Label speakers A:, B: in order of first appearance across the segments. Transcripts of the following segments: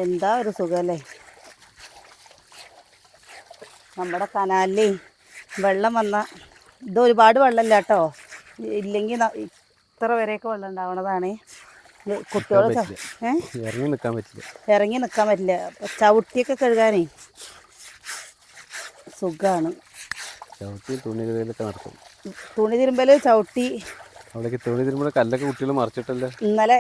A: എന്താ ഒരു സുഖല്ലേ. നമ്മുടെ കനാലിൽ വെള്ളം വന്ന ഇത് ഒരുപാട് വെള്ളമില്ല കേട്ടോ. ഇല്ലെങ്കിൽ ഇത്ര വരെയൊക്കെ വെള്ളം ഉണ്ടാവണതാണ്. കുട്ടികൾ ഇറങ്ങി നിൽക്കാൻ പറ്റില്ല. ചവിട്ടിയൊക്കെ കഴുകാനേ സുഖമാണ്. തുണി തിരുമ്പല് ചവിട്ടി
B: കല്ലൊക്കെ കുട്ടികൾ മറിച്ചിട്ടല്ലേ
A: ഇന്നലെ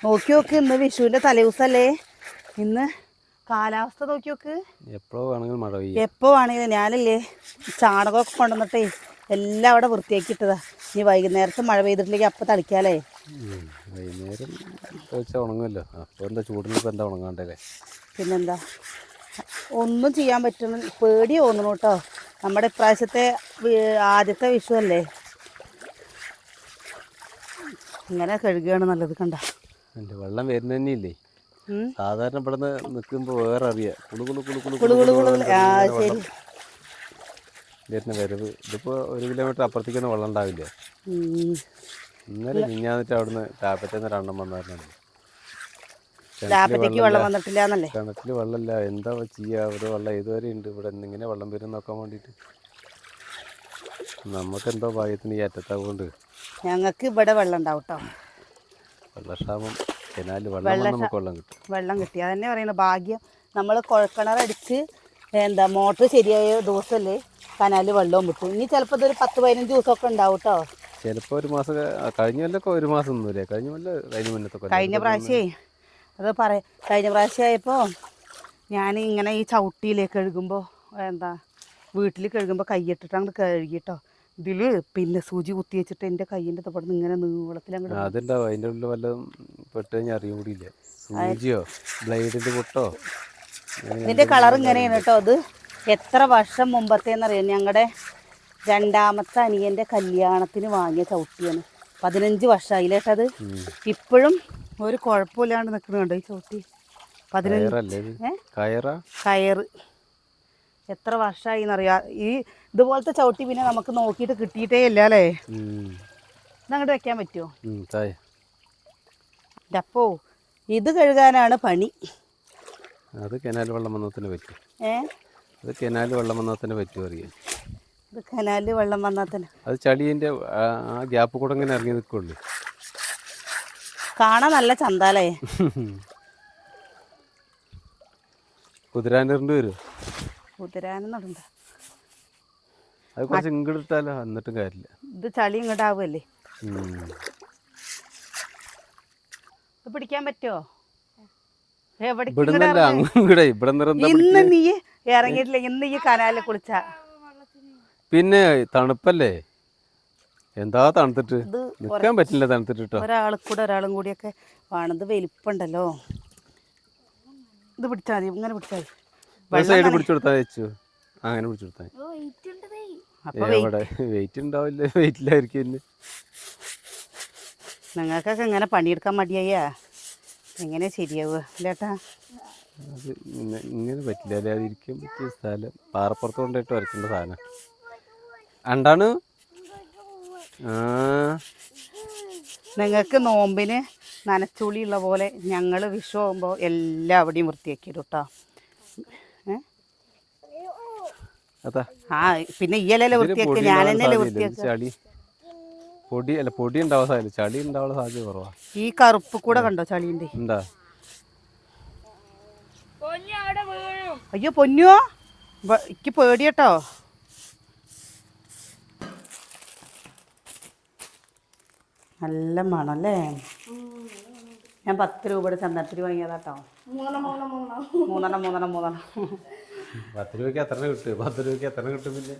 A: നോക്കി നോക്ക്. ഇന്ന് വിഷുവിൻ്റെ തലേദിവസമല്ലേ. ഇന്ന് കാലാവസ്ഥ നോക്കി നോക്ക്.
B: എപ്പോ വേണമെങ്കിലും മഴ പെയ്യും.
A: എപ്പോ വേണമെങ്കിലും. ഞാനല്ലേ ചാണകമൊക്കെ കൊണ്ടുവന്നിട്ടേ എല്ലാം അവിടെ വൃത്തിയാക്കിയിട്ടതാ. ഇനി വൈകുന്നേരത്ത് മഴ പെയ്തിട്ടില്ലെങ്കിൽ അപ്പം തളിക്കാലേ.
B: വൈകുന്നേരം ഉണങ്ങുമല്ലോ. അപ്പോൾ എന്താ ചൂടിനിപ്പോൾ എന്താ ഉണങ്ങാണ്ടല്ലേ.
A: പിന്നെന്താ, ഒന്നും ചെയ്യാൻ പറ്റുന്ന പേടി തോന്നണു കേട്ടോ. നമ്മുടെ ഇപ്രാവശ്യത്തെ ആദ്യത്തെ വിഷു അല്ലേ. ഇങ്ങനെ കഴുകുകയാണ് നല്ലത്. കണ്ട
B: വെള്ളം വരുന്ന തന്നെയില്ലേ. സാധാരണ ഇവിടെ നിന്ന് നിൽക്കുമ്പോൾ വേറെ അറിയാം വരുന്ന വരവ്. ഇതിപ്പോൾ 1 കിലോമീറ്റർ അപ്പുറത്തേക്കൊന്നും വെള്ളം ഉണ്ടാവില്ല. ഇന്നലെ മിഞ്ഞാന്നിട്ട് അവിടുന്ന് ടാപ്പറ്റേന്ന് 2 വന്നായിരുന്നു. കിണറ്റിൽ വെള്ളമില്ല. എന്താ ചെയ്യുക. ഒരു വെള്ളം ഇതുവരെ ഉണ്ട് ഇവിടെ. ഇങ്ങനെ വെള്ളം വരും നോക്കാൻ വേണ്ടിയിട്ട്. നമുക്കെന്തോ ഭാഗ്യത്തിന് ഈ അറ്റത്താകൊണ്ട്
A: ഞങ്ങൾക്ക് ഇവിടെ വെള്ളം ഉണ്ടാവും കേട്ടോ.
B: വെള്ളക്ഷാമം. കനാലിൽ നമുക്ക് വെള്ളം
A: കിട്ടി. അതന്നെ പറയുന്നത് ഭാഗ്യം. നമ്മൾ കുഴൽക്കിണറടിച്ച് എന്താ മോട്ടർ ശരിയായ ദിവസമല്ലേ കനാലിൽ വെള്ളവും കിട്ടും. ഇനി ചിലപ്പോൾ ഇതൊരു 10-15 ദിവസമൊക്കെ ഉണ്ടാവും കേട്ടോ.
B: ചിലപ്പോൾ 1 മാസം. കഴിഞ്ഞ കൊല്ലമൊക്കെ 1 മാസം ഒന്നുമില്ലേ.
A: കഴിഞ്ഞ പ്രാവശ്യമേ അത് കഴിഞ്ഞ പ്രാവശ്യമായപ്പോൾ ഞാൻ ഇങ്ങനെ ഈ ചവിട്ടിയിലേക്ക് കഴുകുമ്പോൾ എന്താ വീട്ടിൽ കഴുകുമ്പോൾ കൈയിട്ടിട്ട് അങ്ങോട്ട് കഴുകിട്ടോ. ഇതിൽ പിന്നെ സൂചി കുത്തി വെച്ചിട്ട് എൻ്റെ കയ്യിൻ്റെ തപ്പടുന്ന് ഇങ്ങനെ നീളത്തിൽ അങ്ങോട്ട്
B: അതുണ്ടാവും. അതിൻ്റെ ഉള്ളിൽ വല്ലതും പെട്ട് കഴിഞ്ഞാൽ അറിയാൻ കൂടിയില്ല. സൂചിയോ ബ്ലേഡിൻ്റെ പൊട്ടോ.
A: ഇതിൻ്റെ കളർ ഇങ്ങനെയാണ് കേട്ടോ. അത് എത്ര വർഷം മുമ്പത്തേന്നറിയാം. ഞങ്ങളുടെ 2ാമത്തെ അനിയൻ്റെ കല്യാണത്തിന് വാങ്ങിയ ചവിട്ടിയാണ്. 15 വർഷമായില്ലേ കേട്ടോ. അത് ഇപ്പോഴും ഒരു കുഴപ്പമില്ലാണ്ട് നിൽക്കുന്നുണ്ട് ഈ ചവിട്ടി. 15 കയറ് എത്ര വർഷമായി എന്നറിയാം. ഈ ഇതുപോലത്തെ ചവിട്ടി പിന്നെ നമുക്ക് നോക്കിയിട്ട് കിട്ടിയിട്ടേ ഇല്ല അല്ലേ. ഇതങ്ങോട്ട് വെക്കാൻ പറ്റുമോ? അപ്പോ ഇത് കഴുകാനാണ് പണി.
B: അത് കനാൽ വെള്ളം വന്നതിന് പറ്റും. അത് കനാൽ വെള്ളം വന്നതിന് പറ്റും അറിയാം.
A: ഇത് കനാലിൽ വെള്ളം വന്നതിന്
B: അത് ചളീൻ്റെ ആ ഗ്യാപ്പ് കൂടെ ഇങ്ങനെ ഇറങ്ങി നിൽക്കുള്ളൂ.
A: കാണാൻ നല്ല ചന്താലേ.
B: കുതിരാനിറണ്ട് വരും.
A: കുതിരാനെന്നുണ്ട്.
B: അത് കുറച്ച് ഇങ്ങോട്ട് ഇട്ടാലോ എന്നിട്ടും കാര്യമില്ല.
A: ഇത് ചളി ഇങ്ങോട്ടാവുമല്ലേ. ഇത് പിടിക്കാൻ പറ്റുമോ? ഇന്ന് നീ ഇറങ്ങിയിട്ടില്ല. ഇന്ന് ഈ കനാലിൽ കുളിച്ച
B: പിന്നെ തണുപ്പല്ലേ. എന്താ തണുത്തിട്ട് നിൽക്കാൻ പറ്റില്ല. തണുത്തിട്ട്
A: ഒരാളും കൂടിയൊക്കെ വേണത്. വലിപ്പുണ്ടല്ലോ. ഇത് പിടിച്ചാൽ മതി. ഇങ്ങനെ പിടിച്ചാൽ മതി.
B: സൈഡ് പിടിച്ചു കൊടുത്താൽ വെച്ചു. അങ്ങനെ പിടിച്ചു കൊടുത്താൽ വെയിറ്റ് ഉണ്ടാവില്ല. വെയിറ്റില്ലായിരിക്കും.
A: നിങ്ങൾക്കൊക്കെ ഇങ്ങനെ പണിയെടുക്കാൻ മടിയാ. എങ്ങനെ ശരിയാവുക ചേട്ടാ?
B: അത് ഇങ്ങനെ പറ്റില്ല. അല്ലെ അതിരിക്കാൻ പറ്റിയ സ്ഥലം പാറപ്പുറത്ത് കൊണ്ടിട്ട് വരയ്ക്കേണ്ട സാധനം. എന്താണ്
A: നിങ്ങൾക്ക് നോമ്പിന് നനച്ചുളിയുള്ള പോലെ ഞങ്ങൾ വിഷു ആകുമ്പോൾ എല്ലാവിടെയും വൃത്തിയാക്കിയിടും കേട്ടോ. പിന്നെ ഈ ഇലയിലെ വൃത്തിയാക്കി ഞാൻ തന്നെ വൃത്തിയാക്കി.
B: പൊടി ഉണ്ടാവാൻ സാധ്യത. ചളി ഉണ്ടാവാൻ സാധ്യത കുറവാ.
A: ഈ കറുപ്പ് കൂടെ കണ്ടോ ചളിന്റെ?
B: എന്താ
A: അയ്യോ പൊന്നോ, എനിക്ക് പേടിയട്ടോ. നല്ല മണല്ലേ. ഞാൻ 10 രൂപയുടെ ചന്ദനത്തിരി വാങ്ങിയതാട്ടോ. 3
B: 10 രൂപയ്ക്ക് എത്ര കിട്ടും? 10 രൂപയ്ക്ക് എത്ര കിട്ടും? പിന്നെ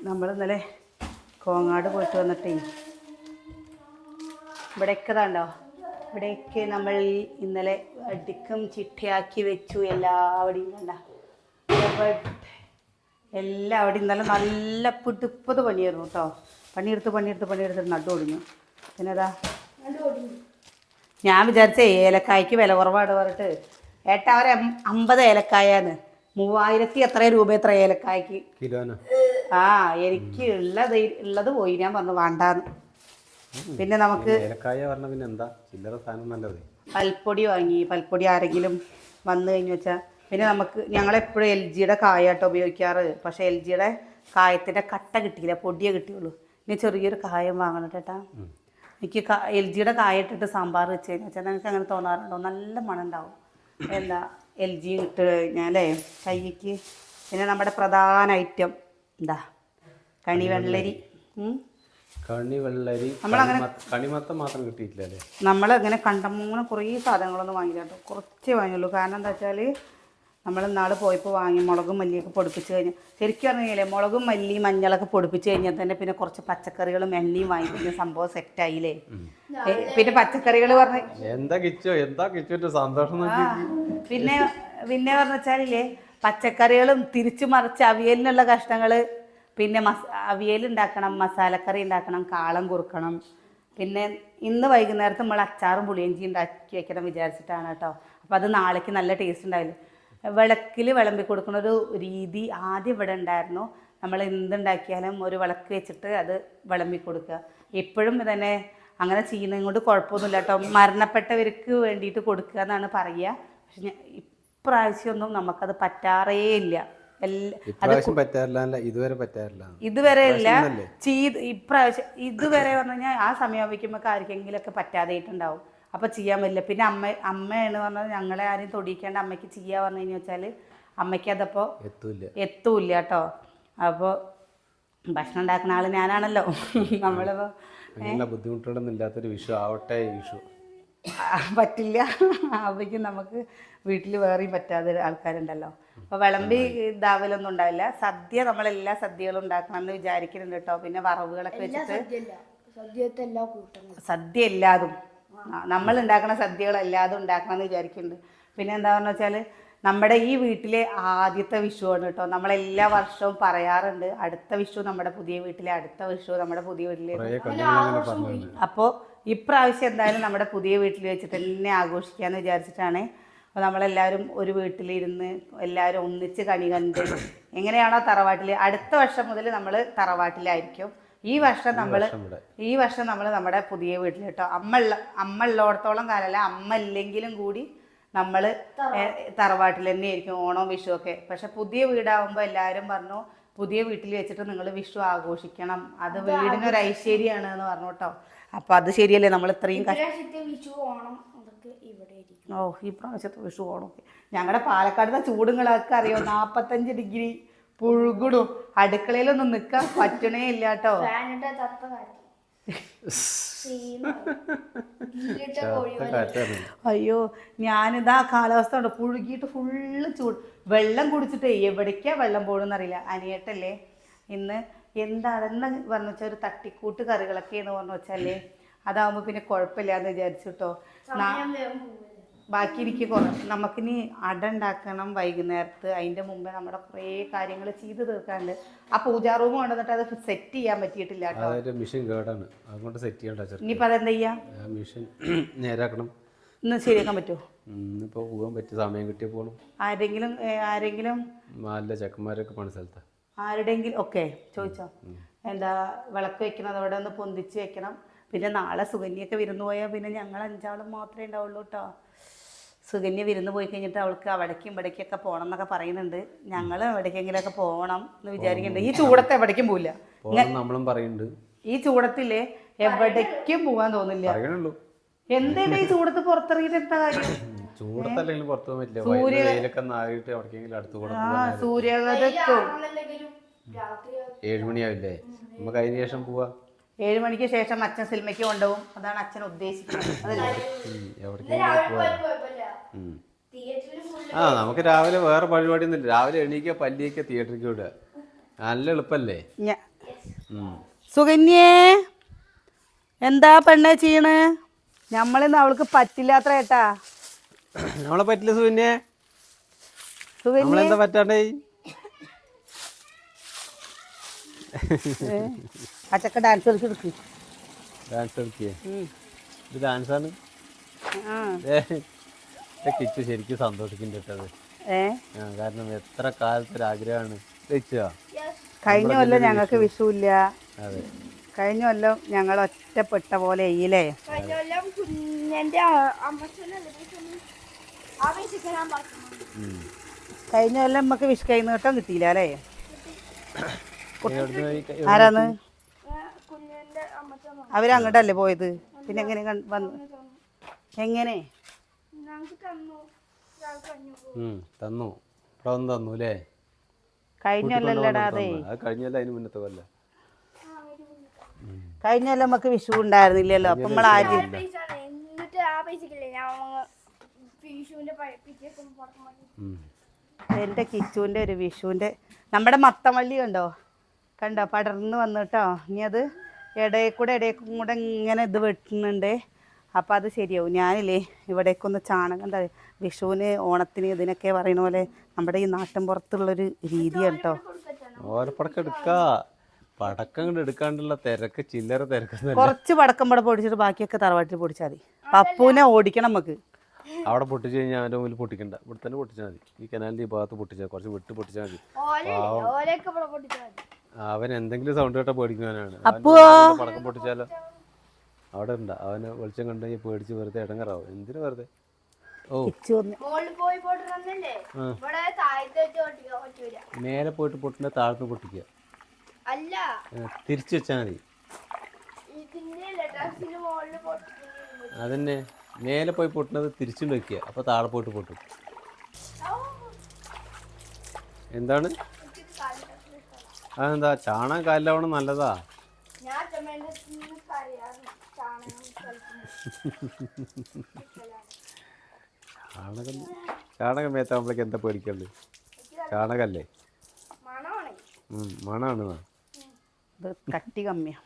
A: നമ്മൾ ഇന്നലെ കോങ്ങാട് പോയിട്ട് വന്നിട്ടേ ഇവിടെയൊക്കെ ഇതാണ്ടോ. ഇവിടെയൊക്കെ നമ്മൾ ഇന്നലെ അടുക്കും ചിട്ടയാക്കി വെച്ചു. എല്ലാവിടെയും കണ്ട എല്ലാവിടെയും ഇന്നലെ നല്ല പിടിപ്പത് പണിയായിരുന്നു കേട്ടോ. പണിയെടുത്ത് നടു ഒടിഞ്ഞു. പിന്നെ അതാ ഞാൻ വിചാരിച്ചേ ഏലക്കായ്ക്ക് വില കുറവാണ് പറഞ്ഞിട്ട്. ഏട്ടാ ഒരു 50 ഏലക്കായാണ്. 3000 എത്ര രൂപ എത്ര ഏലക്കായ്ക്ക്. എനിക്ക് ഉള്ളത് പോയി. ഞാൻ പറഞ്ഞു വേണ്ടാന്ന്. പിന്നെ നമുക്ക്
B: ഏലക്കായ പറഞ്ഞ പിന്നെ എന്താ ചില്ലറ സാധനം നല്ലത്.
A: പൽപ്പൊടി വാങ്ങി. പൽപ്പൊടി ആരെങ്കിലും വന്നു കഴിഞ്ഞു വെച്ചാൽ പിന്നെ നമുക്ക് ഞങ്ങളെപ്പോഴും LGയുടെ കായാട്ടോ ഉപയോഗിക്കാറ്. പക്ഷെ LGയുടെ കായത്തിൻ്റെ കട്ട കിട്ടിയില്ല, പൊടിയേ കിട്ടിയുള്ളൂ. ഇനി ചെറിയൊരു കായം വാങ്ങണം ചേട്ടാ. എനിക്ക് LGയുടെ കായ ഇട്ടിട്ട് സാമ്പാർ വെച്ച് കഴിഞ്ഞാൽ വെച്ചാൽ നിങ്ങൾക്ക് അങ്ങനെ തോന്നാറുണ്ടോ? നല്ല മണം ഉണ്ടാവും. എന്താ LG ഇട്ട് കഴിഞ്ഞാലേ കൈക്ക്. പിന്നെ നമ്മുടെ പ്രധാന ഐറ്റം എന്താ കണിവെള്ളരി.
B: കണിവെള്ളരി കണിമത്തം മാത്രം കിട്ടിയിട്ടില്ല അല്ലേ?
A: നമ്മളങ്ങനെ കണ്ടമൂന്ന് കുറേ സാധനങ്ങളൊന്നും വാങ്ങില്ല കേട്ടോ, കുറച്ചേ വാങ്ങിയുള്ളൂ. കാരണം എന്താ വെച്ചാൽ നമ്മൾ ഇന്നാൾ പോയപ്പോൾ വാങ്ങി മുളകും മല്ലിയൊക്കെ പൊടിപ്പിച്ച് കഴിഞ്ഞാൽ ശരിക്കും പറഞ്ഞു കഴിഞ്ഞാൽ മുളകും മല്ലി മഞ്ഞളൊക്കെ പൊടിപ്പിച്ച് കഴിഞ്ഞാൽ തന്നെ പിന്നെ കുറച്ച് പച്ചക്കറികളും എണ്ണയും വാങ്ങിക്കുന്ന സംഭവം സെറ്റായില്ലേ. പിന്നെ പച്ചക്കറികൾ പറഞ്ഞ്
B: എന്താ കിച്ചോ സന്തോഷം.
A: പിന്നെ പിന്നെ പറഞ്ഞു വെച്ചാലില്ലേ പച്ചക്കറികളും തിരിച്ചു മറിച്ച് അവിയലിനുള്ള കഷ്ണങ്ങൾ, പിന്നെ അവിയൽ ഉണ്ടാക്കണം, മസാലക്കറി ഉണ്ടാക്കണം, കാളം കുറുക്കണം. പിന്നെ ഇന്ന് വൈകുന്നേരത്ത് നമ്മൾ അച്ചാറും പുളിയഞ്ചി ഉണ്ടാക്കി വെക്കണം വിചാരിച്ചിട്ടാണ് കേട്ടോ. അപ്പോൾ അത് നാളേക്ക് നല്ല ടേസ്റ്റ് ഉണ്ടാവില്ല. വിളക്കിൽ വിളമ്പി കൊടുക്കുന്ന ഒരു രീതി ആദ്യം ഇവിടെ ഉണ്ടായിരുന്നു. നമ്മൾ എന്തുണ്ടാക്കിയാലും ഒരു വിളക്ക് വെച്ചിട്ട് അത് വിളമ്പി കൊടുക്കുക. എപ്പോഴും തന്നെ അങ്ങനെ ചെയ്യുന്നത് കൊണ്ട് കുഴപ്പമൊന്നുമില്ല കേട്ടോ. മരണപ്പെട്ടവർക്ക് വേണ്ടിയിട്ട് കൊടുക്കുക എന്നാണ് പറയുക. പക്ഷെ ഇപ്രാവശ്യമൊന്നും നമുക്കത് പറ്റാറേ ഇല്ല. ഇതുവരെ ഇല്ല ഇപ്രാവശ്യം. ഇതുവരെ പറഞ്ഞു കഴിഞ്ഞാൽ ആ സമയമാകുമ്പോൾ ആർക്കെങ്കിലൊക്കെ പറ്റാതെയിട്ടുണ്ടാവും. അപ്പോൾ ചെയ്യാൻ പറ്റില്ല. പിന്നെ അമ്മയാണ് പറഞ്ഞത് ഞങ്ങളെ ആരെയും തൊടിയിക്കേണ്ട, അമ്മയ്ക്ക് ചെയ്യാൻ പറഞ്ഞു കഴിഞ്ഞു വെച്ചാൽ അമ്മയ്ക്ക് അതപ്പോൾ എത്തൂല്ല കേട്ടോ. അപ്പോൾ ഭക്ഷണം ഉണ്ടാക്കുന്ന ആൾ ഞാനാണല്ലോ. നമ്മളിപ്പോൾ
B: ബുദ്ധിമുട്ടുകളൊന്നും ഇല്ലാത്തൊരു വിഷു ആവട്ടെ. വിഷു
A: പറ്റില്ല. അപ്പോഴേക്കും നമുക്ക് വീട്ടിൽ വേറെയും പറ്റാതെ ആൾക്കാരുണ്ടല്ലോ. അപ്പോൾ വിളമ്പി ഇതാവലൊന്നും ഉണ്ടാവില്ല. സദ്യ നമ്മളെല്ലാ സദ്യകളും ഉണ്ടാക്കണം എന്ന് വിചാരിക്കുന്നുണ്ട് കേട്ടോ. പിന്നെ വറവുകളൊക്കെ വെച്ചിട്ട് സദ്യ എല്ലാതും നമ്മൾ ഉണ്ടാക്കുന്ന സദ്യകളെല്ലാതും ഉണ്ടാക്കണം എന്ന് വിചാരിക്കുന്നുണ്ട്. പിന്നെ എന്താണെന്ന് വെച്ചാൽ നമ്മുടെ ഈ വീട്ടിലെ ആദ്യത്തെ വിഷുവാണ് കേട്ടോ. നമ്മളെല്ലാ വർഷവും പറയാറുണ്ട് അടുത്ത വിഷു നമ്മുടെ പുതിയ വീട്ടിലെ, അടുത്ത വിഷു നമ്മുടെ പുതിയ വീട്ടിലെ. അപ്പോൾ ഇപ്രാവശ്യം എന്തായാലും നമ്മുടെ പുതിയ വീട്ടിൽ വെച്ചിട്ട് തന്നെ ആഘോഷിക്കാമെന്ന് വിചാരിച്ചിട്ടാണ്. അപ്പോൾ നമ്മളെല്ലാവരും ഒരു വീട്ടിലിരുന്ന് എല്ലാവരും ഒന്നിച്ച് കണി കണ്ട് എങ്ങനെയാണോ തറവാട്ടിൽ, അടുത്ത വർഷം മുതൽ നമ്മൾ തറവാട്ടിലായിരിക്കും. ഈ വർഷം നമ്മൾ നമ്മുടെ പുതിയ വീട്ടിൽ കേട്ടോ. അമ്മ ഉള്ളിടത്തോളം കാലമല്ല, അമ്മ ഇല്ലെങ്കിലും കൂടി നമ്മൾ തറവാട്ടിൽ തന്നെ ആയിരിക്കും ഓണം വിഷു ഒക്കെ. പക്ഷെ പുതിയ വീടാകുമ്പോൾ എല്ലാവരും പറഞ്ഞു പുതിയ വീട്ടിൽ വെച്ചിട്ട് നിങ്ങൾ വിഷു ആഘോഷിക്കണം, അത് വീടിനൊരു ഐശ്വര്യമാണ് എന്ന് പറഞ്ഞു കേട്ടോ. അപ്പോൾ അത് ശരിയല്ലേ, നമ്മൾ ഇത്രയും ഈ പ്രാവശ്യത്തെ വിഷു ഓണമൊക്കെ ഞങ്ങളുടെ പാലക്കാടിന്റെ ചൂടുകളൊക്കെ അറിയോ, 45 ഡിഗ്രി പുഴുകിടും. അടുക്കളയിലൊന്നും നിൽക്കാൻ പറ്റണേ ഇല്ല കേട്ടോ. അയ്യോ ഞാനിതാ കാലാവസ്ഥ ഉണ്ട്, പുഴുകിയിട്ട് ഫുള്ള് ചൂട്. വെള്ളം കുടിച്ചിട്ട് എവിടേക്കാ വെള്ളം പോകണമെന്നറിയില്ല. അനിയേട്ടല്ലേ ഇന്ന് എന്താണെന്ന് പറഞ്ഞു വെച്ചാൽ ഒരു തട്ടിക്കൂട്ട് കറികളൊക്കെയെന്ന് പറഞ്ഞു വെച്ചാലേ അതാവുമ്പോൾ പിന്നെ കുഴപ്പമില്ലാന്ന് വിചാരിച്ചിട്ടോ. ബാക്കി എനിക്ക് നമുക്കിനി അട ഉണ്ടാക്കണം വൈകുന്നേരത്ത്. അതിൻ്റെ മുമ്പേ നമ്മുടെ കുറേ കാര്യങ്ങൾ ചെയ്ത് തീർക്കാണ്ട്. ആ പൂജാ റൂം കൊണ്ടുവന്നിട്ട് അത് സെറ്റ് ചെയ്യാൻ പറ്റിയിട്ടില്ല കേട്ടോ.
B: മെഷീൻ കേടാണ്, അതുകൊണ്ട് സെറ്റ് ചെയ്യണ്ട.
A: ഇനിയിപ്പോൾ അതെന്താ ചെയ്യാ,
B: മെഷീൻ നേരാക്കണം.
A: ഇന്ന് ശരിയാക്കാൻ പറ്റുമോ?
B: ഇന്നിപ്പോൾ പോകാൻ പറ്റിയ സമയം കിട്ടിയ പോകണം.
A: ആരെങ്കിലും
B: നല്ല ചെക്കന്മാരൊക്കെ പണി സ്ഥലത്താണ്.
A: ആരുടെങ്കിലും ഒക്കെ ചോദിച്ചോ. എന്താ വിളക്ക് വെക്കണം, അതോടെ ഒന്ന് പൊന്തിച്ച് വെക്കണം. പിന്നെ നാളെ സുകന്യൊക്കെ വിരുന്ന് പോയാൽ പിന്നെ ഞങ്ങൾ 5 ആളും മാത്രമേ ഉണ്ടാവുള്ളൂ കേട്ടോ. സുകന്യ വിരുന്ന് പോയി കഴിഞ്ഞിട്ട് അവൾക്ക് അവിടേക്കും ഇവിടേക്കൊക്കെ പോകണം എന്നൊക്കെ പറയുന്നുണ്ട്. ഞങ്ങൾ എവിടേക്കെങ്കിലൊക്കെ പോകണം എന്ന് വിചാരിക്കുന്നുണ്ട്. ഈ ചൂടത്ത് എവിടേക്കും പോവില്ല.
B: നമ്മളും പറയുന്നുണ്ട്
A: ഈ ചൂടത്തില്ലേ എവിടേക്കും പോകാൻ തോന്നില്ല. എന്താണ് ഈ ചൂടത്ത് പുറത്തിറങ്ങിയിട്ട് എന്താ കാര്യം?
B: സൂര്യഘാതക്കും
A: സൂര്യഘാതക്കും
B: 7 മണിയാവില്ലേ, നമുക്ക് അതിന് ശേഷം പോവാ.
A: 7 മണിക്ക് ശേഷം അച്ഛൻ സിനിമയ്ക്ക് കൊണ്ടുപോകും. അതാണ് അച്ഛൻ ഉദ്ദേശിക്കുന്നത്.
B: നമുക്ക് രാവിലെ വേറെ പരിപാടി ഒന്നുമില്ല. രാവിലെ എണീക്കുക, പല്ലിയൊക്കെ തിയേറ്ററിലേക്ക് വിടുക, നല്ല എളുപ്പല്ലേ.
A: സുകന്യേ എന്താ പെണ്ണെ ചെയ്യണ്? നമ്മളിന്ന് അവൾക്ക് പറ്റില്ലാത്ര ഏട്ടാ.
B: നമ്മളെ പറ്റില്ല സുകന്യേ, നമ്മളെന്താ പറ്റാണ്ടേ?
A: അച്ചക്ക ഡാൻസ് കളിച്ചെടുക്ക്.
B: ഡാൻസ് കളിക്കേ? ഇത് ഡാൻസാണ്. കിച്ചു ശരിക്കും സന്തോഷിക്കുന്നുണ്ട് കേട്ടത്. കാരണം എത്ര കാലത്തൊരാഗ്രഹമാണ്.
A: കഴിഞ്ഞ കൊല്ലം ഞങ്ങൾക്ക് വിഷുവില്ല, കഴിഞ്ഞ കൊല്ലം ഞങ്ങൾ ഒറ്റപ്പെട്ട പോലെ ഇല്ലേ?
C: കഴിഞ്ഞ കൊല്ലം കുഞ്ഞന്റെ അമ്മച്ചനല്ലേ ആ പൈസക്ക് ഞാൻ പറഞ്ഞു.
A: കഴിഞ്ഞ കൊല്ലം നമുക്ക് വിഷ് കൈ നീട്ടം കിട്ടിയില്ല അല്ലേ? ആരാന്ന്?
C: കുഞ്ഞന്റെ അമ്മച്ചൻ
A: അവരങ്ങോട്ടല്ലേ പോയത്? പിന്നെ എങ്ങനെ വന്നു? എങ്ങനെ
C: ഞങ്ങൾക്ക് തന്നു.
B: തന്നു ഇവിടെ വന്ന് തന്നു അല്ലേ?
A: കഴിഞ്ഞ കൊല്ലല്ലടാ അതെ.
B: അത് കഴിഞ്ഞല്ല, അതിന് മുന്നത്തെ കൊല്ല.
A: കഴിഞ്ഞ കൊല്ലം നമുക്ക് വിഷു ഉണ്ടായിരുന്നില്ലല്ലോ. അപ്പൊ നമ്മൾ ആര്
C: എന്നിട്ട് ആ പൈസക്കില്ലേ ഞാൻ വിഷുവിന്റെ
A: എൻ്റെ കിച്ചുവിൻ്റെ ഒരു വിഷുവിൻ്റെ നമ്മുടെ മത്തമല്ലി കണ്ടോ പടർന്ന് വന്നിട്ടോ. ഇനി അത് ഇടയിൽ കൂടെ ഇങ്ങനെ ഇത് വെട്ടുന്നുണ്ട്. അപ്പം അത് ശരിയാവും. ഞാനില്ലേ ഇവിടേക്കൊന്ന് ചാണകം വിഷുവിന് ഓണത്തിന് ഇതിനൊക്കെ പറയുന്ന പോലെ നമ്മുടെ ഈ നാട്ടിൻ പുറത്തുള്ളൊരു രീതിയാണ് കേട്ടോ.
B: ഓരപ്പടക്കം എടുക്ക, പടക്കം എടുക്കാണ്ടുള്ള തിരക്ക് ചില്ലറ തിരക്ക്.
A: കുറച്ച് പടക്കം ഇവിടെ പൊടിച്ചിട്ട് ബാക്കിയൊക്കെ തറവാട്ടിൽ പൊടിച്ചാൽ മതി. പപ്പൂനെ ഓടിക്കണം നമുക്ക്.
B: അവിടെ പൊട്ടിച്ച് കഴിഞ്ഞാൽ അവൻ്റെ മുമ്പിൽ പൊട്ടിക്കണ്ട, ഇവിടെ തന്നെ പൊട്ടിച്ചാൽ മതി. ഈ കനാലിൻ്റെ ഈ ഭാഗത്ത് പൊട്ടിച്ചാൽ കുറച്ച് വിട്ട് പൊട്ടിച്ചാൽ മതി. അവൻ എന്തെങ്കിലും സൗണ്ട് കേട്ടാ പേടിക്കുന്നവനാണ്. പടക്കം പൊട്ടിച്ചാലോ അവിടെ ഉണ്ടാ അവന് വെളിച്ചം കണ്ടു കഴിഞ്ഞാൽ പേടിച്ച് വെറുതെ ഇടങ്ങറാവും. എന്തിനു വെറുതെ? മേലെ പോയിട്ട് പൊട്ടിന്റെ താഴത്ത് പൊട്ടിക്കുക, തിരിച്ചു വെച്ചാൽ മതി. അതന്നെ, മേലെ പോയി പൊട്ടുന്നത് തിരിച്ചും വെക്കുക, അപ്പൊ താഴെ പോയിട്ട് പൊട്ടും. എന്താണ് അതെന്താ? ചാണകം കാലിലാവണം നല്ലതാ. ചാണകം മേത്താകുമ്പോഴേക്ക് എന്താ പേടിക്കണ്ട്? ചാണകല്ലേ, മണാണ്.
A: കട്ടി കമ്മിയാ.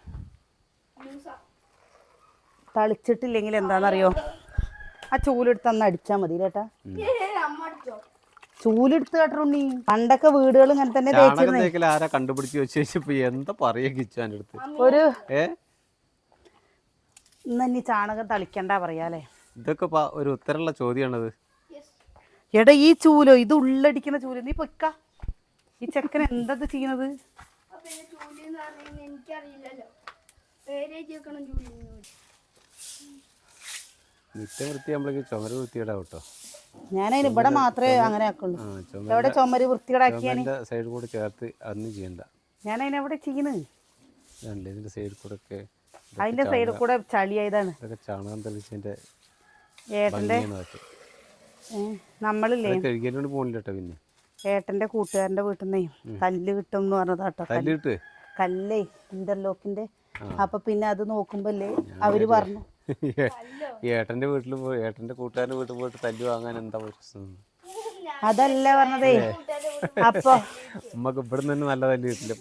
A: തളിച്ചിട്ടില്ലെങ്കിൽ എന്താണെന്നറിയോ, ആ ചൂലെടുത്ത് അന്ന് അടിച്ചാൽ മതി കേട്ടാ. ചൂലെടുത്ത് കേട്ടുണ്ണി. പണ്ടൊക്കെ വീടുകൾ ഇങ്ങനെ തന്നെ
B: തേച്ചിരുന്നേ. ആരാ കണ്ടുപിടിച്ച് വെച്ചപ്പോ എന്താ പറയാ കിച്ചാൻ്റെ അടുത്ത്
A: ഒരു ഇനി ചാണകം തളിക്കണ്ട പറയാലേ.
B: ഇതൊക്കെ ഒരു ഉത്തരമുള്ള ചോദ്യമാണത്.
A: എടാ ഈ ചൂലോ, ഇത് ഉള്ളടിക്കുന്ന ചൂല്. നീ പൊയ്ക്ക, ഈ ചെക്കൻ എന്താ ചെയ്യണത്?
B: നിത്യം വൃത്തിയാകുമ്പോഴേക്ക് ചുമര് വൃത്തിയിടാവും കേട്ടോ.
A: ഞാനതിന് ഇവിടെ മാത്രമേ അങ്ങനെ ആക്കുള്ളൂ. എവിടെ ചുമര് വൃത്തികേടാക്കിയാൽ
B: സൈഡ് കൂടെ ചേർത്ത് അതൊന്നും ചെയ്യണ്ട.
A: ഞാനതിനെ എവിടെ ചെയ്യുന്നത്?
B: ഇതിന്റെ സൈഡിൽ കൂടെ ഒക്കെ,
A: അതിന്റെ സൈഡിൽ കൂടെ ചളിയായതാണ്.
B: ചാണകം തെളിച്ചതിന്റെ
A: ഏട്ടന്റെ നമ്മളില്ലേ
B: കഴുകിയോണ്ട് പോണില്ല കേട്ടോ. പിന്നെ
A: ഏട്ടന്റെ കൂട്ടുകാരന്റെ വീട്ടിൽ നിന്നേ കല്ല് കിട്ടും എന്ന് പറഞ്ഞതാട്ടോ.
B: കല്ലിട്ട്
A: കല്ലേ ഇന്റർലോക്കിന്റെ. അപ്പൊ പിന്നെ അത് നോക്കുമ്പോല്ലേ അവര് പറഞ്ഞു
B: ഏട്ടന്റെ വീട്ടിൽ പോയി, ഏട്ടന്റെ കൂട്ടുകാരന്റെ വീട്ടിൽ പോയിട്ട് തല്ല് വാങ്ങാൻ എന്താ പ്രശ്നം?
A: അതല്ല പറഞ്ഞതേ. അപ്പൊ
B: നമ്മക്ക് ഇവിടെ തന്നെ നല്ല തല്ല് കിട്ടില്ല.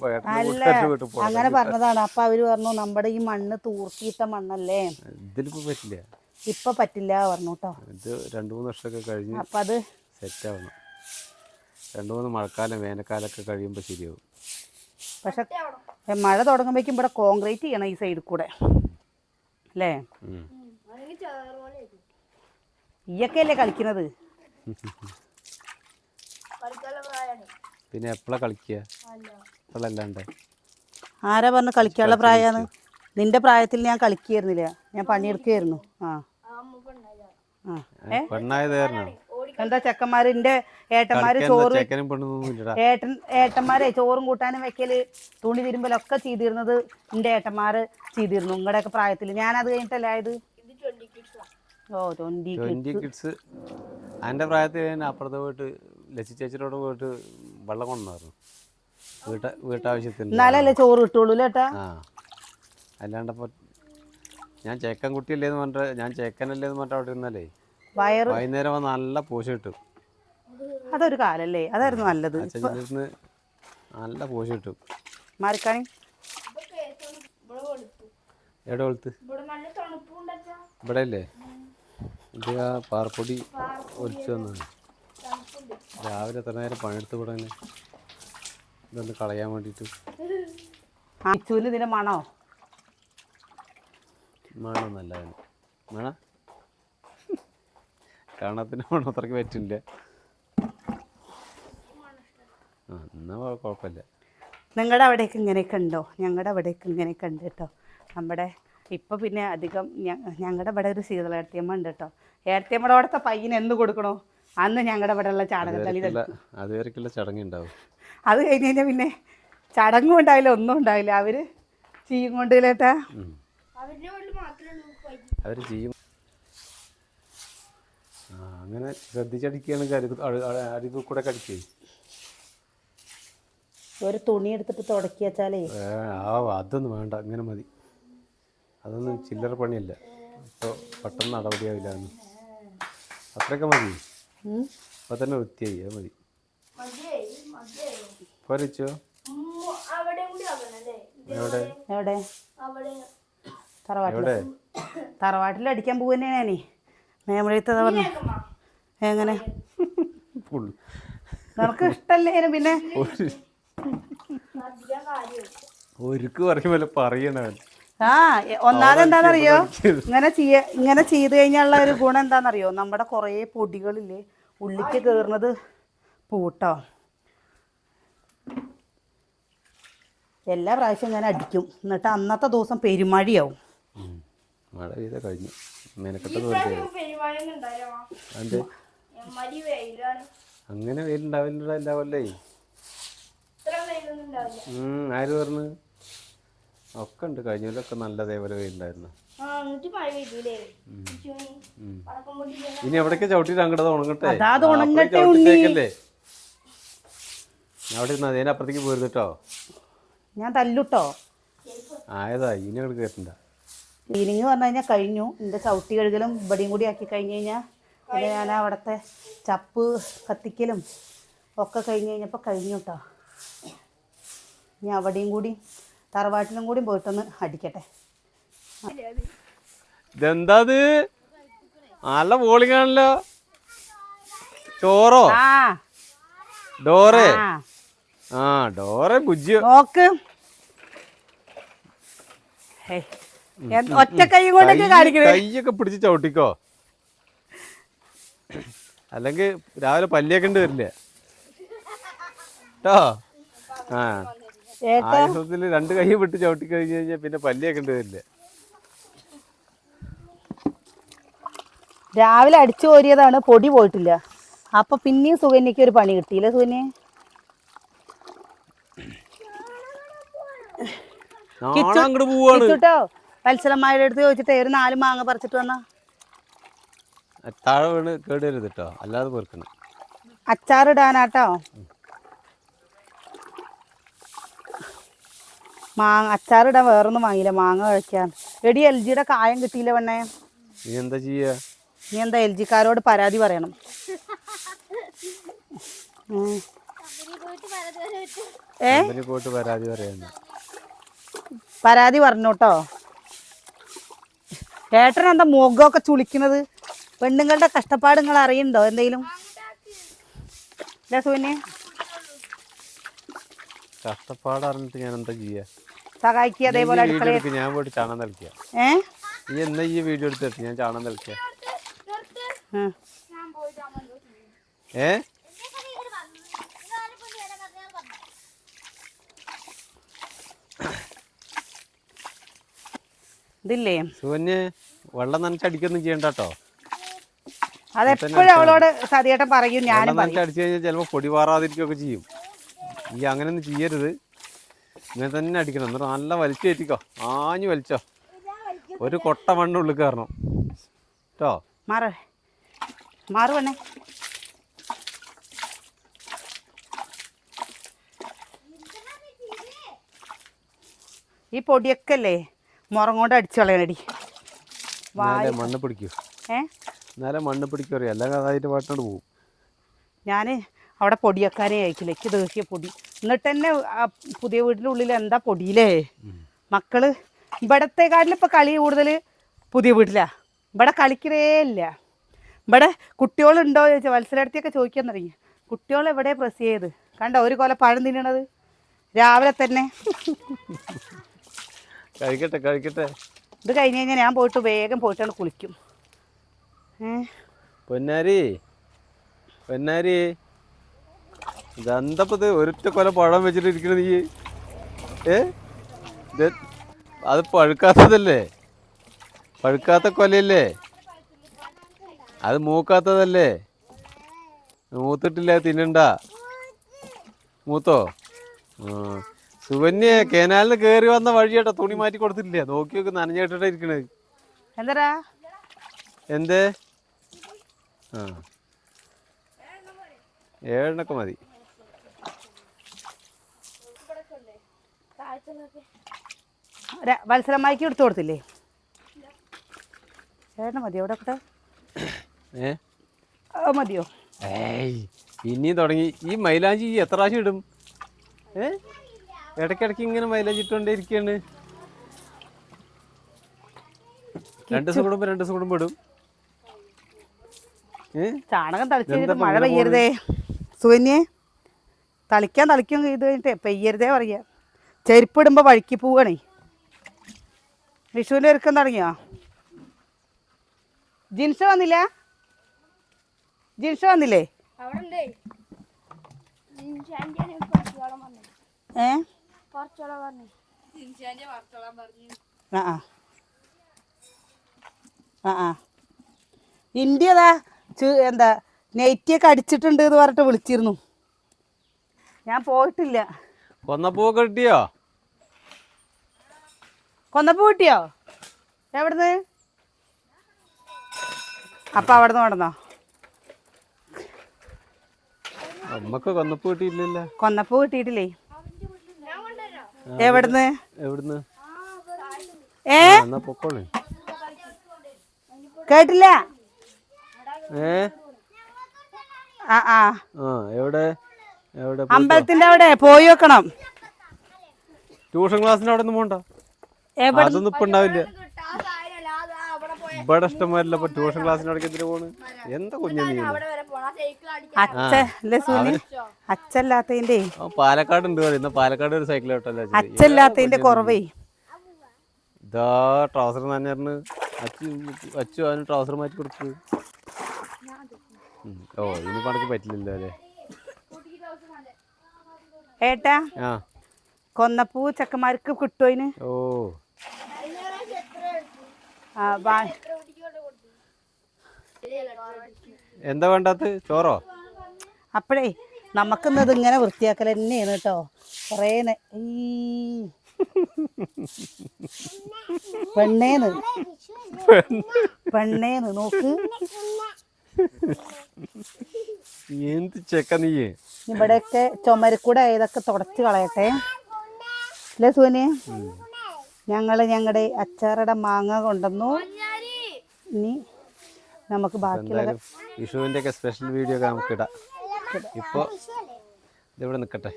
A: അങ്ങനെ പറഞ്ഞതാണ്. അപ്പൊ അവര് പറഞ്ഞു നമ്മുടെ ഈ മണ്ണ് തൂർത്തിയിട്ട മണ്ണല്ലേ,
B: ഇതിലിപ്പോ പറ്റില്ല,
A: ഇപ്പൊ പറ്റില്ല പറഞ്ഞു കേട്ടോ.
B: ഇത് 2-3 വർഷമൊക്കെ കഴിഞ്ഞ്
A: അപ്പൊ അത്
B: സെറ്റ് ആവണം. 2-3 മഴക്കാലം വേനൽക്കാലൊക്കെ കഴിയുമ്പോ ശരിയാവും.
A: പക്ഷെ മഴ തുടങ്ങുമ്പോഴേക്കും ഇവിടെ കോൺക്രീറ്റ് ചെയ്യണം ഈ സൈഡിൽ കൂടെ അല്ലേ? ഈയൊക്കെ അല്ലേ കളിക്കുന്നത്?
B: പിന്നെ എപ്പോഴാ കളിക്കുക? ഇപ്പോഴല്ലാണ്ട്
A: ആരാ പറഞ്ഞു കളിക്കാനുള്ള പ്രായമാണ്? നിന്റെ പ്രായത്തിൽ ഞാൻ കളിക്കുകയായിരുന്നില്ല, ഞാൻ പണിയെടുക്കുകയായിരുന്നു. എന്താ ചെക്കന്മാരിന്റെ ഏട്ടന്മാര് ചോറ് ഏട്ടന്മാരെ ചോറും കൂട്ടാനും വെക്കല് തുണി തിരുമ്പലൊക്കെ ചെയ്തിരുന്നത് എന്റെ ഏട്ടന്മാര് ചെയ്തിരുന്നു നിങ്ങളുടെയൊക്കെ പ്രായത്തിൽ. ഞാനത് കഴിഞ്ഞിട്ടല്ലേ ആയത്. ഓ 20
B: കിഡ്സ്. എൻ്റെ പ്രായത്തിൽ അപ്പുറത്ത് പോയിട്ട് ലച്ചി ചേച്ചിയോട് പോയിട്ട് വെള്ളം കൊണ്ടുവന്നു വീട്ടാവശ്യത്തിന്.
A: എന്നാലല്ലേ ചോറ് കിട്ടുള്ളൂ ചേട്ടാ.
B: അല്ലാണ്ടപ്പോൾ ഞാൻ ചേക്കൻ കുട്ടിയല്ലേന്ന് പറഞ്ഞിട്ട്, ഞാൻ ചേക്കനല്ലേന്ന് പറഞ്ഞിട്ട് അവിടെ ഇരുന്നാലേ വൈകുന്നേരം നല്ല പൂശ കിട്ടും.
A: അതൊരു കാലല്ലേ, അതായിരുന്നു നല്ലത്.
B: നല്ല പൂശ കിട്ടും.
A: മാറിക്കാണി
B: എവിടെ വെളുത്ത് ഇവിടെ അല്ലേ? ഇത് ആ പാറപ്പൊടി ഒലിച്ചു വന്നാണ്. രാവിലെ എത്ര നേരം പണിയെടുത്ത് കൂടെ തന്നെ ഇതൊന്ന് കളയാൻ വേണ്ടിയിട്ട്.
A: ഇതിന്റെ മണോ?
B: മണമൊന്നല്ല മണ കാണത്തിന് മണം അത്രയ്ക്ക് പറ്റില്ല. എന്നാ കുഴപ്പമില്ല.
A: നിങ്ങളുടെ അവിടേക്ക് ഇങ്ങനെയൊക്കെ ഉണ്ടോ? ഞങ്ങളുടെ അവിടേക്ക് ഇങ്ങനെയൊക്കെ ഉണ്ട് കേട്ടോ. നമ്മുടെ ഇപ്പം പിന്നെ അധികം ഞങ്ങളുടെ ഇവിടെ ഒരു ശീതളേർത്തിയമ്മ ഉണ്ട് കേട്ടോ. ഏർത്തിയമ്മയുടെ അവിടുത്തെ പയ്യന് എന്ത് കൊടുക്കണോ അന്ന് ഞങ്ങളുടെ ഇവിടെ ഉള്ള ചാണകത്തലി
B: അതുവരെക്കുള്ള ചടങ്ങുണ്ടാവും.
A: അത് കഴിഞ്ഞ് കഴിഞ്ഞാൽ പിന്നെ ചടങ്ങും ഉണ്ടാവില്ല, ഒന്നും ഉണ്ടാവില്ല. അവർ ചെയ്യും കൊണ്ടില്ലേട്ടാ,
B: അവർ ചെയ്യും. അങ്ങനെ ശ്രദ്ധിച്ചടിക്കുകയാണെങ്കിൽ അരിവ് കൂടെ കടിക്കേ.
A: ഒരു തുണി എടുത്തിട്ട് തുടക്കി വെച്ചാലേ
B: അതൊന്നും വേണ്ട, അങ്ങനെ മതി. അതൊന്നും ചില്ലറ പണിയല്ല, ഇപ്പോൾ പെട്ടെന്ന് നടപടിയാവില്ല. അത്രയൊക്കെ മതി. അപ്പം തന്നെ വൃത്തിയായി, അത് മതി. പോരച്ചോ?
A: എവിടെ? തറവാട്ടിൽ അടിക്കാൻ പോവുന്നെ ഞാനേ. മേമഴത്തതാ പറഞ്ഞു. എങ്ങനെ നിനക്ക് ഇഷ്ടല്ലേ? പിന്നെ
B: ഒരുക്ക് പറയുമ്പോൾ പറയണവൻ.
A: ഒന്നാമത് എന്താണെന്നറിയോ, ഇങ്ങനെ ചെയ്ത് കഴിഞ്ഞാലുള്ള ഒരു ഗുണം എന്താണെന്നറിയോ, നമ്മുടെ കുറേ പൊടികളില്ലേ ഉള്ളിക്ക് കയറുന്നത് പൂട്ടോ. എല്ലാ പ്രാവശ്യം ഇങ്ങനെ അടിക്കും, എന്നിട്ട് അന്നത്തെ ദിവസം പെരുമഴയാവും.
B: മഴ പെയ്ത കഴിഞ്ഞു. അങ്ങനെ വെയിലുണ്ടാവില്ലേ? ആര് പറഞ്ഞു? ഒക്കെ ഉണ്ട്, കഴിഞ്ഞതിലൊക്കെ നല്ല അതേപോലെ വെയിലുണ്ടായിരുന്നു. ഇനി എവിടേക്ക് ചവിട്ടിട്ട് അങ്ങോട്ട് ഉണങ്ങട്ടെ. ചവിട്ടിട്ടേക്കല്ലേ അവിടെ ഇരുന്ന് അതിൻ്റെ അപ്പുറത്തേക്ക് പോരുത് കേട്ടോ.
A: ഞാൻ തല്ലുട്ടോ.
B: ആയതാ ഇനി അങ്ങോട്ട് കേട്ടിണ്ട.
A: ക്ലീനിങ് പറഞ്ഞു കഴിഞ്ഞാൽ കഴിഞ്ഞു. എൻ്റെ ചവിട്ടി കഴുകലും ഇവിടെയും കൂടി ആക്കി കഴിഞ്ഞ് കഴിഞ്ഞാൽ പിന്നെ ഞാൻ അവിടുത്തെ ചപ്പ് കത്തിക്കലും ഒക്കെ കഴിഞ്ഞ് കഴിഞ്ഞപ്പോൾ കഴിഞ്ഞു കേട്ടോ. ഞാൻ അവിടെയും കൂടി തറവാട്ടിലും കൂടി പോയിട്ടൊന്ന് അടിക്കട്ടെ.
B: ഇതെന്താ നല്ല ബോളിംഗ് ആണല്ലോ. ചോറോ? ഡോറേ? ഡോറെ ബുജ്ജി
A: നോക്ക്. ഒറ്റ കൈ കൊണ്ടൊക്കെ കാണിക്കണേ.
B: കൈയൊക്കെ പിടിച്ച് ചവിട്ടിക്കോ, അല്ലെങ്കിൽ രാവിലെ പല്ലിയേക്കേണ്ടി വരില്ല കേട്ടോ. ആയുസത്തിൽ 2 കൈ വിട്ട് ചവിട്ടി കഴിഞ്ഞ് കഴിഞ്ഞാൽ പിന്നെ പല്ലിയേക്കേണ്ടി വരില്ല.
A: രാവിലെ അടിച്ചു കോരിയതാണ്, പൊടി പോയിട്ടില്ല. അപ്പൊ പിന്നെയും സുകന്യക്ക് ഒരു പണി കിട്ടിയില്ലേ സുകന്യ? കിട്ടോ വത്സലന്മാരുടെ അടുത്ത് ചോദിച്ചിട്ടേ ഒരു 4 മാങ്ങ പറിച്ചിട്ട് വന്ന.
B: താഴെ വീണ് കേടരുത് കേട്ടോ, അല്ലാതെ പെറുക്കണം.
A: അച്ചാറിടാനാട്ടോ. അച്ചാറിടാൻ വേറൊന്നും വാങ്ങിയില്ല, മാങ്ങ കഴിക്കാൻ. എടി LGയുടെ കായം കിട്ടിയില്ല പെണ്ണേ.
B: നീ എന്താ ചെയ്യാ?
A: നീ എന്താ LGക്കാരോട് പരാതി പറയണം. പരാതി പറഞ്ഞോട്ടോ. ഏട്ടൻ എന്താ മുഖമൊക്കെ ചുളിക്കുന്നത്? പെണ്ണുങ്ങളുടെ കഷ്ടപ്പാട് നിങ്ങൾ അറിയണ്ടോ എന്തെങ്കിലും? സുവിനെ
B: കഷ്ടപ്പാട് അറിഞ്ഞിട്ട് ഞാൻ എന്താ ചെയ്യാ?
A: സഹായിക്കുക. അതേപോലെ
B: ഞാൻ പോയിട്ട് ചാണകം തളിക്കുക. നീ എന്നാ ഈ വീഡിയോ എടുത്തിട്ട് ഞാൻ ചാണകം തളിക്കുക.
A: ഇതില്ലേ
B: സുവന്യെ വെള്ളം നനച്ചടിക്കൊന്നും ചെയ്യണ്ട കേട്ടോ.
A: അതെപ്പോഴും അവളോട് സതിയേട്ടൻ പറയും. ഞാനും
B: നനച്ചടിച്ചു കഴിഞ്ഞാൽ ചിലപ്പോൾ പൊടി പാറാതിരിക്കുകയൊക്കെ ചെയ്യും. ഈ അങ്ങനെയൊന്നും ചെയ്യരുത്, ഇങ്ങനെ തന്നെ അടിക്കണം. എന്നിട്ട് നല്ല വലിച്ചു കയറ്റിക്കോ, ആഞ്ഞു വലിച്ചോ. ഒരു കൊട്ട മണ്ണുള്ളിൽ കയറണം കേട്ടോ.
A: മാറ് വേണേ. ഈ പൊടിയൊക്കെ അല്ലേ മുറം കൊണ്ട് അടിച്ചു കളയണടി.
B: മണ്ണ് പിടിക്കൂ. എന്നാലും മണ്ണ് പിടിക്കും, എല്ലാം അതായിട്ട് പാട്ടോണ്ട് പോകും. ഞാൻ
A: അവിടെ പൊടിയൊക്കാനേ അയക്കില്ല, എനിക്ക് ദേഷ്യ പൊടി. എന്നിട്ട് തന്നെ പുതിയ വീടിൻ്റെ ഉള്ളിൽ എന്താ പൊടിയില്ലേ മക്കള്. ഇവിടത്തെക്കാട്ടിലും ഇപ്പം കളി കൂടുതൽ പുതിയ വീട്ടിലാ. ഇവിടെ കളിക്കലേ ഇല്ല. ഇവിടെ കുട്ടികളുണ്ടോ ചോദിച്ചാൽ വത്സരടുത്തൊക്കെ ചോദിക്കാൻ തുടങ്ങി. കുട്ടികൾ എവിടെ പ്രസ് ചെയ്ത് കണ്ടോ ഒരു കൊല പഴം തിന്നണത് രാവിലെ തന്നെ.
B: കഴിക്കട്ടെ കഴിക്കട്ടെ.
A: ഇത് കഴിഞ്ഞ് കഴിഞ്ഞാൽ ഞാൻ പോയിട്ട് വേഗം പോയിട്ടാണ് കുളിക്കും.
B: പൊന്നാരി പൊന്നാരി ഇതെന്തപ്പത് ഒരൊറ്റ കൊല പഴം വെച്ചിട്ട് ഇരിക്കണ നീ? അത് പഴുക്കാത്തതല്ലേ, പഴുക്കാത്ത കൊലയല്ലേ, അത് മൂക്കാത്തതല്ലേ, മൂത്തിട്ടില്ല തിന്നണ്ട. മൂത്തോ? സുകന്യെ കേനാലിന് കേറി വന്ന വഴിയേട്ടാ തുണി മാറ്റി കൊടുത്തിട്ടില്ല, നോക്കി നോക്ക് നനഞ്ഞിട്ടാ ഇരിക്കണത്.
A: എന്താ
B: എന്തേ? ആ 7 മതി.
A: വത്സരമായിക്ക് എടുത്തു കൊടുത്തില്ലേ? 7 മതിയോ? എവിടെ മതിയോ?
B: ഏയ് ഇനിയും തുടങ്ങി ഈ മൈലാഞ്ചി എത്ര പ്രാവശ്യം ഇടും? ഇടയ്ക്കിടയ്ക്ക് ഇങ്ങനെ മൈലാഞ്ചി ഇട്ടുകൊണ്ടേ ഇരിക്കുകയാണ്. 2 ദിവസം കൂടുമ്പോ ഇടും.
A: ചാണകം തളിച്ചിട്ട് മഴ പെയ്യരുതേ സുകന്യെ, തളിക്കും ഇത് കഴിഞ്ഞിട്ട് പെയ്യരുതേ പറയാ. ചെരുപ്പിടുമ്പോ വഴുക്കി പോവുകയാണേ. വിഷുവിന്റെ ഒരുക്കം തുടങ്ങിയോ? ജിൻസ് വന്നില്ലേ? ഇന്ത്യതാ എന്താ നെയ്റ്റിയൊക്കെ അടിച്ചിട്ടുണ്ട് എന്ന് പറഞ്ഞിട്ട് വിളിച്ചിരുന്നു. ഞാൻ പോയിട്ടില്ല.
B: കൊന്നപ്പൂവൊക്കെ കിട്ടിയോ?
A: കൊന്നപ്പൂ കിട്ടിയോ? എവിടുന്ന്? അപ്പൊ അവിടുന്ന് കൊണ്ടുവന്നോ?
B: അമ്മക്ക് കൊന്നപ്പൂ കിട്ടിയില്ലല്ലോ.
A: കൊന്നപ്പൂ കിട്ടിയിട്ടില്ലേ? എവിടുന്ന്?
B: പൊക്കോളെ.
A: കേട്ടില്ല.
B: എവിടെ?
A: അമ്പലത്തിന്റെ അവിടെ പോയി വെക്കണം.
B: ട്യൂഷൻ ക്ലാസ്സിന്റെ അവിടെ ഒന്നും പോണ്ട. അതൊന്നും ഇപ്പൊ ഉണ്ടാവില്ല. ഇവിടെ ഇഷ്ടംമാരില്ല. ഇപ്പൊ ട്യൂഷൻ ക്ലാസ്സിന്റെ അവിടേക്ക് എന്തിനു പോണ്? എന്താ കുഞ്ഞു നീ?
A: അച്ഛല്ലാത്തതിന്റെ
B: പാലക്കാട് ഉണ്ട്. ഇന്ന് പാലക്കാട് ഒരു സൈക്കിൾ ഓട്ടല്ലേ.
A: അച്ഛല്ലാത്തതിന്റെ കുറവേ.
B: ഇതാ ട്രൗസർ നനഞ്ഞറിന് അച്ചു അവന് ട്രൗസർ മാറ്റി കൊടുത്തു. ഇനി പണക്ക് പറ്റില്ലല്ലോ അല്ലേ
A: ഏട്ടാ? കൊന്നപ്പൂ ചെക്കന്മാർക്ക് കിട്ടുമോ അതിന്?
B: എന്താ വേണ്ടാത്ത ചോറോ?
A: അപ്പഴേ നമുക്കിന്നത് ഇങ്ങനെ വൃത്തിയാക്കൽ തന്നെയാണ് കേട്ടോ. കൊറേ പെണ്ണേന്ന് നോക്ക്.
B: എന്ത് ചെക്ക നീ?
A: ഇവിടെയൊക്കെ ചുമരക്കൂടെ ഇതൊക്കെ തുടച്ച് കളയട്ടെ അല്ലേ സുവന്? ഞങ്ങളുടെ അച്ചാറുടെ മാങ്ങ കൊണ്ടുവന്നു. ഇനി നമുക്ക് ബാക്കിയുള്ള
B: വിഷുവിന്റെ ഒക്കെ സ്പെഷ്യൽ വീഡിയോ നമുക്ക് ഇടാം. ഇപ്പൊ ഇവിടെ നിൽക്കട്ടെ.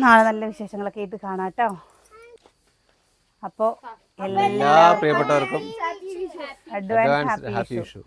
A: നാളെ നല്ല വിശേഷങ്ങളൊക്കെ ആയിട്ട് കാണാട്ടോ. അപ്പോൾ
B: എല്ലാ പ്രിയപ്പെട്ടവർക്കും
A: അഡ്വാൻസ് ഹാപ്പി വിഷു.